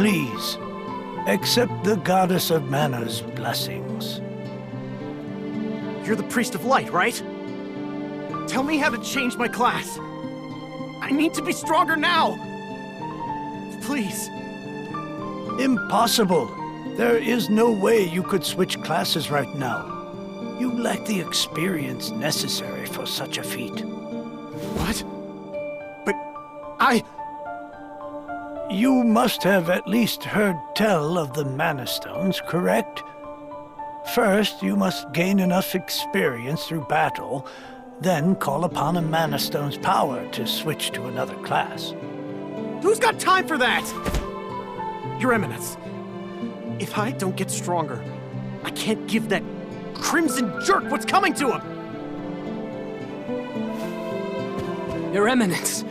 Please, accept the Goddess of Mana's blessings. You're the Priest of Light, right? Tell me how to change my class. I need to be stronger now! Please. Impossible. There is no way you could switch classes right now. You lack the experience necessary for such a feat. What? But You must have at least heard tell of the Mana Stones, correct? First, you must gain enough experience through battle, then call upon a Mana Stone's power to switch to another class. Who's got time for that? Your Eminence, if I don't get stronger, I can't give that crimson jerk what's coming to him! Your Eminence,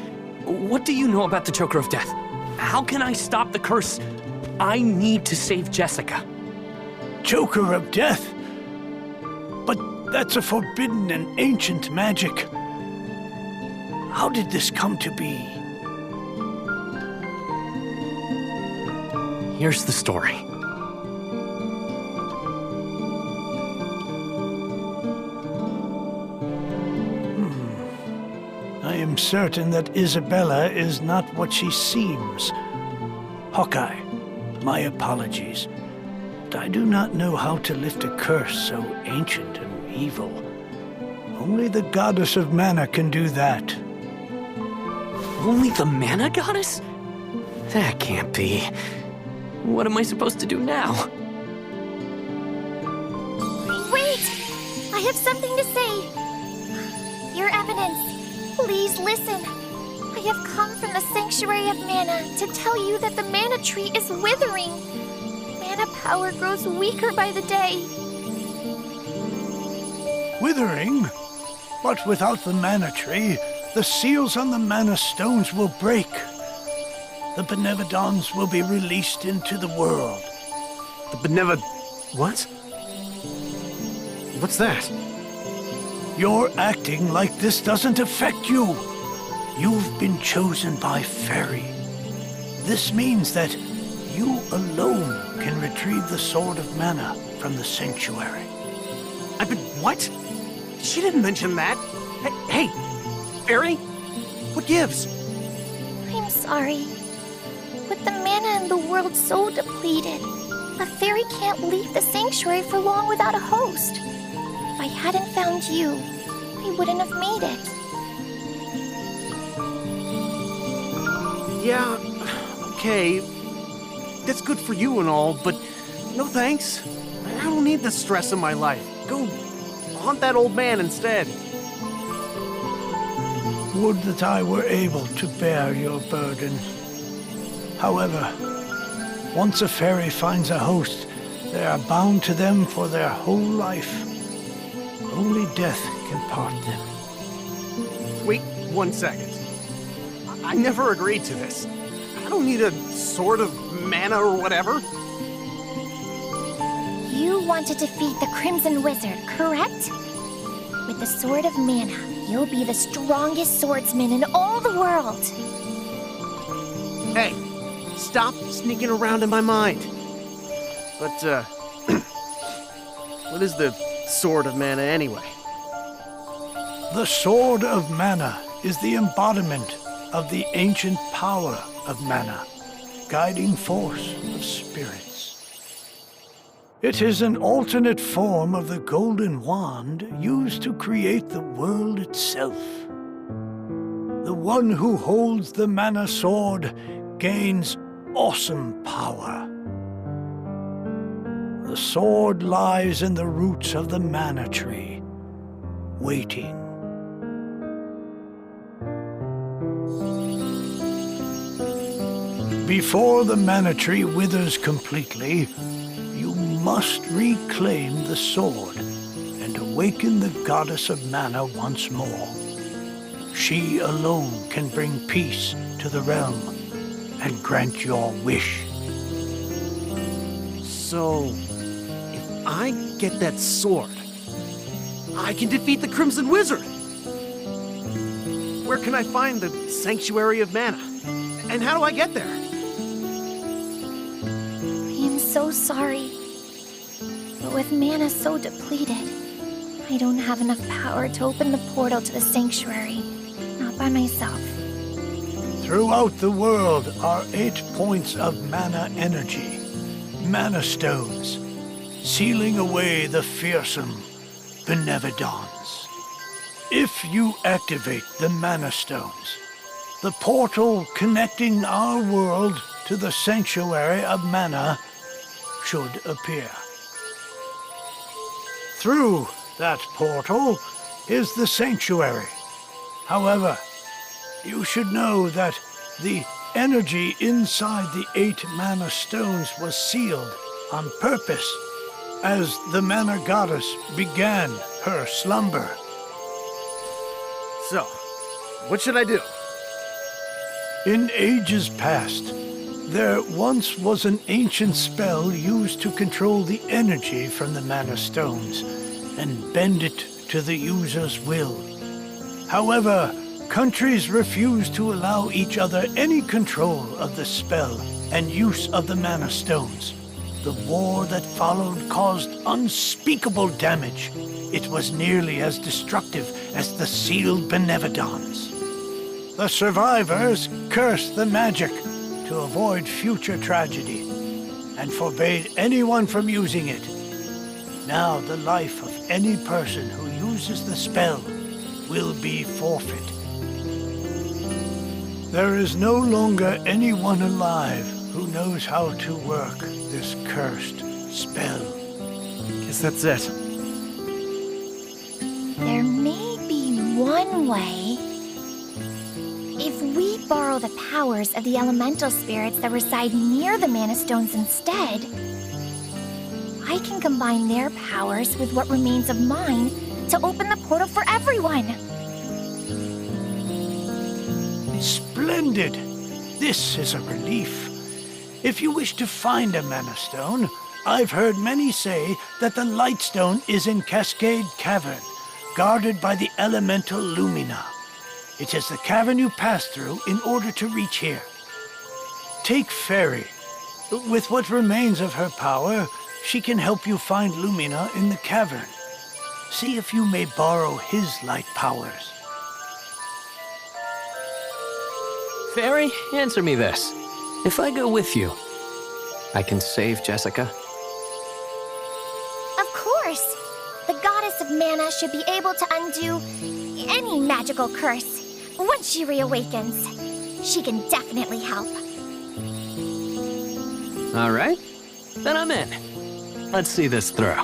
what do you know about the Choker of Death? How can I stop the curse? I need to save Jessica. Choker of Death? But that's a forbidden and ancient magic. How did this come to be? Here's the story. I am certain that Isabella is not what she seems. Hawkeye, my apologies. But I do not know how to lift a curse so ancient and evil. Only the Goddess of Mana can do that. Only the Mana Goddess? That can't be. What am I supposed to do now? Wait! I have something to say. Your Eminence, please listen. I have come from the Sanctuary of Mana to tell you that the Mana Tree is withering. Mana power grows weaker by the day. Withering? But without the Mana Tree, the seals on the Mana Stones will break. The Benevodons will be released into the world. The what? What's that? You're acting like this doesn't affect you. You've been chosen by Fairy. This means that you alone can retrieve the Sword of Mana from the Sanctuary. I've been what? She didn't mention that. Hey, Fairy? What gives? I'm sorry. With the mana in the world so depleted, a fairy can't leave the sanctuary for long without a host. If I hadn't found you, I wouldn't have made it. Yeah, okay. That's good for you and all, but no thanks. I don't need the stress in my life. Go haunt that old man instead. Would that I were able to bear your burden. However, once a fairy finds a host, they are bound to them for their whole life. Only death can part them. Wait 1 second. I never agreed to this. I don't need a sword of mana or whatever. You want to defeat the Crimson Wizard, correct? With the Sword of Mana, you'll be the strongest swordsman in all the world. Hey, stop sneaking around in my mind. But, what is the Sword of Mana anyway? The Sword of Mana is the embodiment of the ancient power of Mana, guiding force of spirits. It is an alternate form of the golden wand used to create the world itself. The one who holds the Mana Sword gains awesome power. The sword lies in the roots of the Mana Tree, waiting. Before the Mana Tree withers completely, you must reclaim the sword and awaken the Goddess of Mana once more. She alone can bring peace to the realm and grant your wish. So, if I get that sword, I can defeat the Crimson Wizard! Where can I find the Sanctuary of Mana? And how do I get there? so sorry. But with mana so depleted, I don't have enough power to open the portal to the sanctuary. Not by myself. Throughout the world are 8 points of mana energy, mana stones, sealing away the fearsome Benevodons. If you activate the mana stones, the portal connecting our world to the sanctuary of mana should appear. Through that portal is the sanctuary. However, you should know that the energy inside the 8 mana stones was sealed on purpose as the mana goddess began her slumber. So, what should I do? In ages past, there once was an ancient spell used to control the energy from the mana stones and bend it to the user's will. However, countries refused to allow each other any control of the spell and use of the mana stones. The war that followed caused unspeakable damage. It was nearly as destructive as the sealed Benevodons. The survivors cursed the magic to avoid future tragedy and forbade anyone from using it. Now the life of any person who uses the spell will be forfeit. There is no longer anyone alive who knows how to work this cursed spell. Guess that's it. There may be one way. If we borrow the powers of the elemental spirits that reside near the mana stones instead, I can combine their powers with what remains of mine to open the portal for everyone. Splendid! This is a relief. If you wish to find a mana stone, I've heard many say that the light stone is in Cascade Cavern, guarded by the elemental Lumina. It is the cavern you pass through in order to reach here. Take Fairy. With what remains of her power, she can help you find Lumina in the cavern. See if you may borrow his light powers. Fairy, answer me this. If I go with you, I can save Jessica? Of course! The goddess of mana should be able to undo any magical curse once she reawakens. She can definitely help. All right, then I'm in. Let's see this through.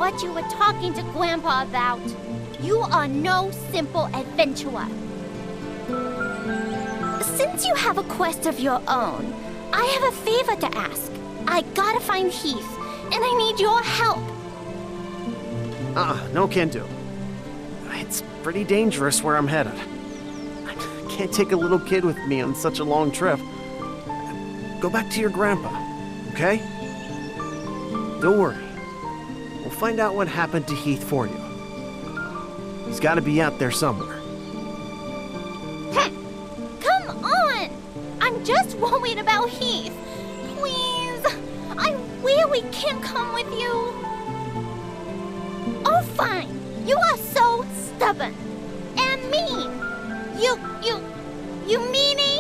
what you were talking to Grandpa about. You are no simple adventurer. Since you have a quest of your own, I have a favor to ask. I gotta find Heath, and I need your help. No can do. It's pretty dangerous where I'm headed. I can't take a little kid with me on such a long trip. Go back to your grandpa, okay? Don't worry. We'll find out what happened to Heath for you. He's gotta be out there somewhere. Come on! I'm just worried about Heath. Please, I really can't come with you. Oh, fine. You are so stubborn and mean. You meanie.